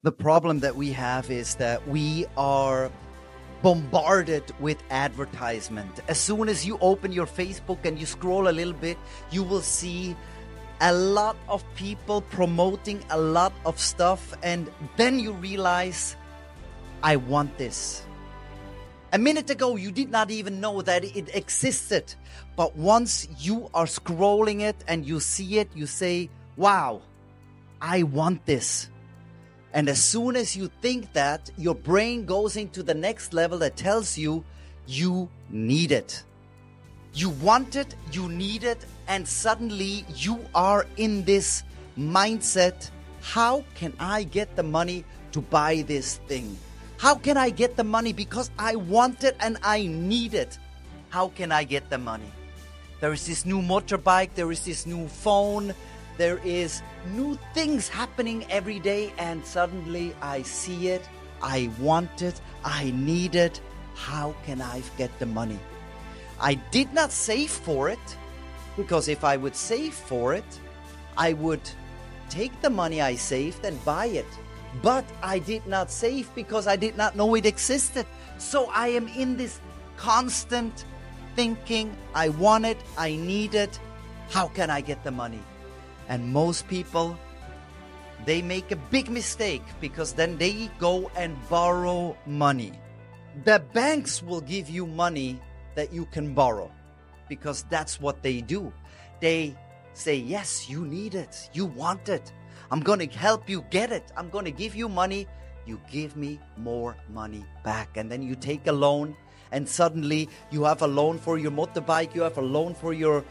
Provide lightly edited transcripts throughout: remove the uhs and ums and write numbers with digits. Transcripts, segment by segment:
The problem that we have is that we are bombarded with advertisement. As soon as you open your Facebook and you scroll a little bit, you will see a lot of people promoting a lot of stuff, and then you realize, I want this. A minute ago, you did not even know that it existed. But once you are scrolling it and you see it, you say, wow, I want this. And as soon as you think that, your brain goes into the next level that tells you, you need it. You want it, you need it, and suddenly you are in this mindset, how can I get the money to buy this thing? How can I get the money because I want it and I need it? How can I get the money? There is this new motorbike, there is this new phone, there is new things happening every day, and suddenly I see it, I want it, I need it. How can I get the money? I did not save for it, because if I would save for it, I would take the money I saved and buy it. But I did not save because I did not know it existed. So I am in this constant thinking, I want it, I need it. How can I get the money? And most people, they make a big mistake because then they go and borrow money. The banks will give you money that you can borrow because that's what they do. They say, yes, you need it, you want it. I'm going to help you get it. I'm going to give you money. You give me more money back. And then you take a loan, and suddenly you have a loan for your motorbike, you have a loan for your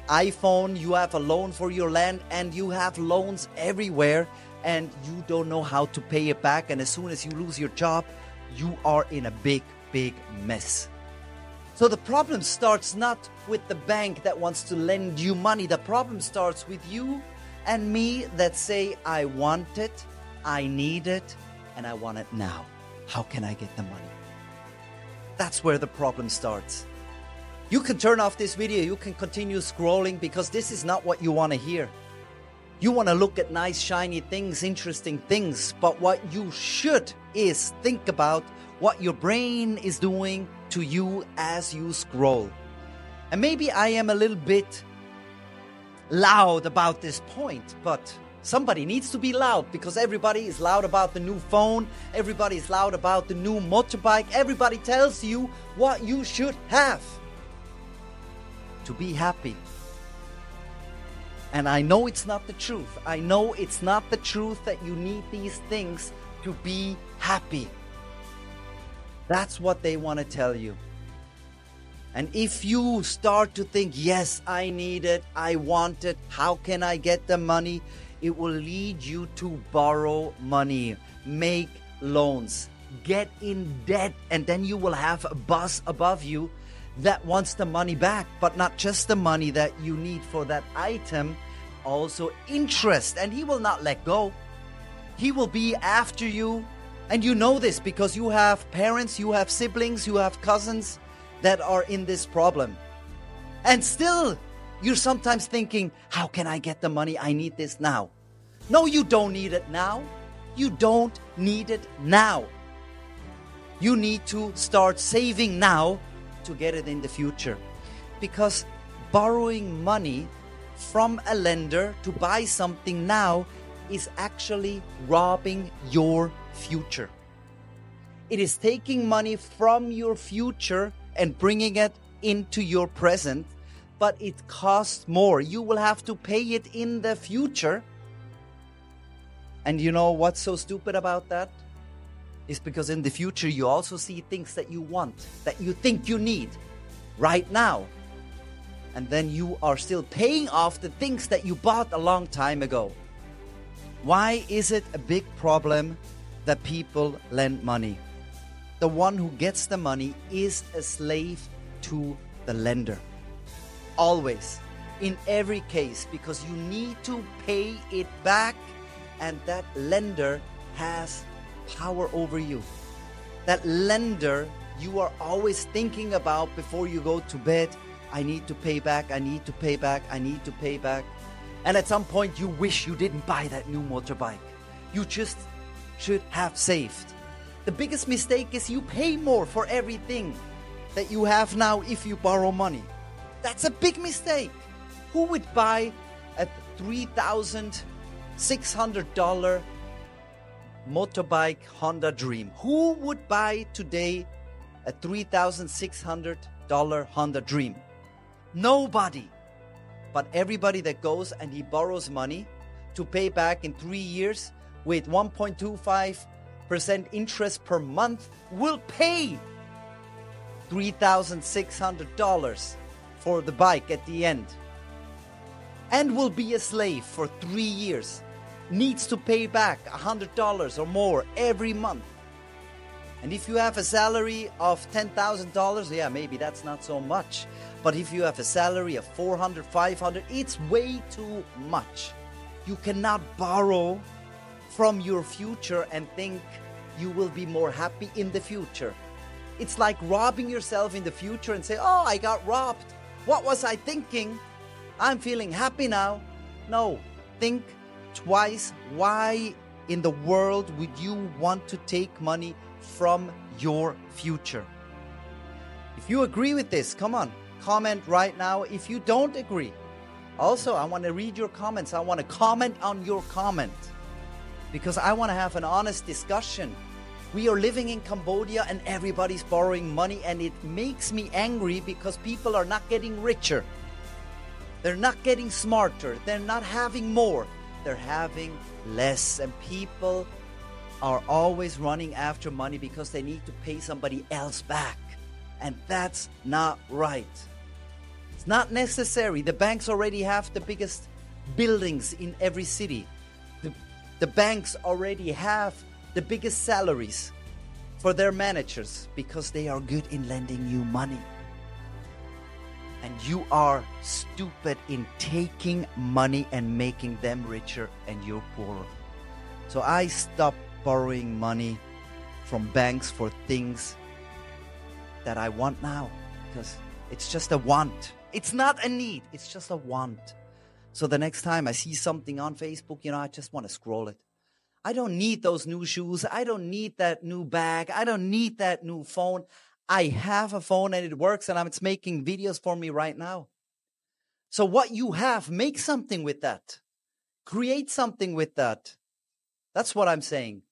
iPhone, you have a loan for your land, and you have loans everywhere, and you don't know how to pay it back. And as soon as you lose your job, you are in a big, big mess. So the problem starts not with the bank that wants to lend you money. The problem starts with you and me that say, I want it, I need it, and I want it now. How can I get the money? That's where the problem starts. You can turn off this video, you can continue scrolling, because this is not what you want to hear. You want to look at nice, shiny things, interesting things, but what you should is think about what your brain is doing to you as you scroll. And maybe I am a little bit loud about this point, but somebody needs to be loud, because everybody is loud about the new phone, everybody is loud about the new motorbike, everybody tells you what you should have to be happy. And I know it's not the truth. I know it's not the truth that you need these things to be happy. That's what they want to tell you. And if you start to think, yes, I need it, I want it, how can I get the money? It will lead you to borrow money, make loans, get in debt, and then you will have a boss above you that wants the money back, but not just the money that you need for that item, also interest, and he will not let go. He will be after you, and you know this because you have parents, you have siblings, you have cousins that are in this problem. And still, you're sometimes thinking, how can I get the money? I need this now. No, you don't need it now. You don't need it now. You need to start saving now to get it in the future. Because borrowing money from a lender to buy something now is actually robbing your future. It is taking money from your future and bringing it into your present, but it costs more. You will have to pay it in the future. And you know what's so stupid about that? Is because in the future you also see things that you want, that you think you need right now. And then you are still paying off the things that you bought a long time ago. Why is it a big problem that people lend money? The one who gets the money is a slave to the lender. Always. In every case. Because you need to pay it back. And that lender has power over you. That lender you are always thinking about before you go to bed. I need to pay back, I need to pay back, I need to pay back. And at some point you wish you didn't buy that new motorbike. you just should have saved. The biggest mistake is you pay more for everything that you have now if you borrow money. That's a big mistake. Who would buy a $3,600 motorbike Honda Dream? Who would buy today a $3,600 Honda Dream? Nobody. But everybody that goes and he borrows money to pay back in 3 years with 1.25% interest per month will pay $3,600 for the bike at the end, and will be a slave for 3 years, needs to pay back $100 or more every month. And if you have a salary of $10,000, yeah, maybe that's not so much. But if you have a salary of $400, $500, it's way too much. You cannot borrow from your future and think you will be more happy in the future. It's like robbing yourself in the future and say, oh, I got robbed. What was I thinking? I'm feeling happy now. No, think twice. Why in the world would you want to take money from your future? If you agree with this, come on, comment right now. If you don't agree, also, I want to read your comments. I want to comment on your comment because I want to have an honest discussion. We are living in Cambodia and everybody's borrowing money, and it makes me angry because people are not getting richer. They're not getting smarter. They're not having more. They're having less. And people are always running after money because they need to pay somebody else back. And that's not right. It's not necessary. The banks already have the biggest buildings in every city. The banks already have the biggest salaries for their managers because they are good in lending you money. And you are stupid in taking money and making them richer and you're poorer. So I stopped borrowing money from banks for things that I want now because it's just a want. It's not a need. It's just a want. So the next time I see something on Facebook, I just want to scroll it. I don't need those new shoes. I don't need that new bag. I don't need that new phone. I have a phone and it works and it's making videos for me right now. So what you have, make something with that. Create something with that. That's what I'm saying.